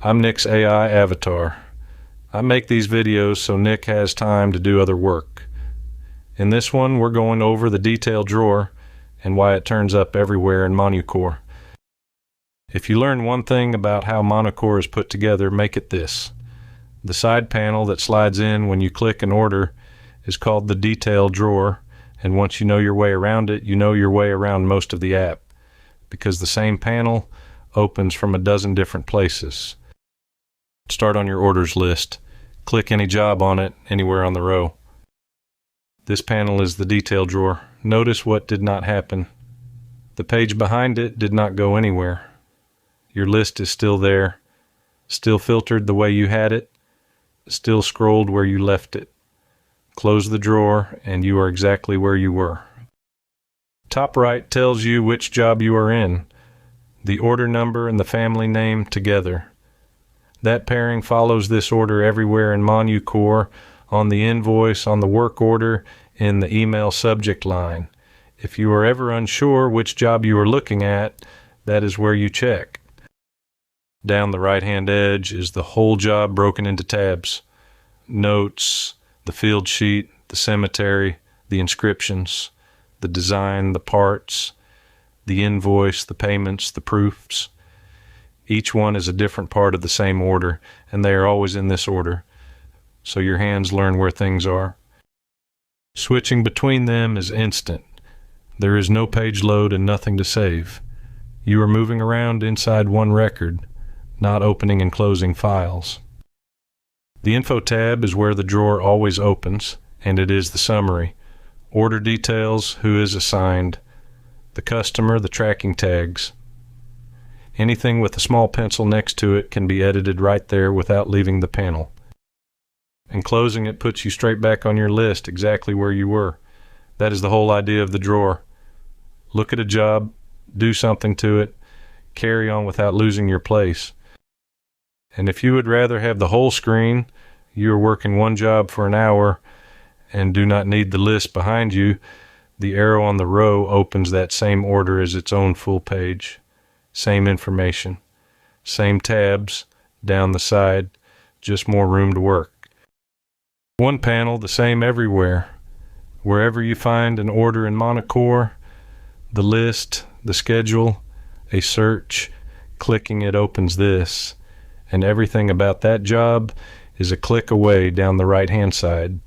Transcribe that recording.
I'm Nick's AI avatar. I make these videos so Nick has time to do other work. In this one, we're going over the detail drawer and why it turns up everywhere in MonuCore. If you learn one thing about how MonuCore is put together, make it this. The side panel that slides in when you click an order is called the detail drawer, and once you know your way around it, you know your way around most of the app, because the same panel opens from a dozen different places. Start on your orders list. Click any job on it, anywhere on the row. This panel is the detail drawer. Notice what did not happen. The page behind it did not go anywhere. Your list is still there, still filtered the way you had it, still scrolled where you left it. Close the drawer and you are exactly where you were. Top right tells you which job you are in, the order number and the family name together. That pairing follows this order everywhere in MonuCore, on the invoice, on the work order, in the email subject line. If you are ever unsure which job you are looking at, that is where you check. Down the right-hand edge is the whole job broken into tabs. Notes, the field sheet, the cemetery, the inscriptions, the design, the parts, the invoice, the payments, the proofs. Each one is a different part of the same order, and they are always in this order, so your hands learn where things are. Switching between them is instant. There is no page load and nothing to save. You are moving around inside one record, not opening and closing files. The Info tab is where the drawer always opens, and it is the summary. Order details, who is assigned, the customer, the tracking tags. Anything with a small pencil next to it can be edited right there without leaving the panel. And closing it puts you straight back on your list, exactly where you were. That is the whole idea of the drawer. Look at a job, do something to it, carry on without losing your place. And if you would rather have the whole screen, you are working one job for an hour and do not need the list behind you, the arrow on the row opens that same order as its own full page. Same information, same tabs down the side, just more room to work. One panel, the same everywhere. Wherever you find an order in MonuCore, the list, the schedule, a search, clicking it opens this, and everything about that job is a click away down the right-hand side.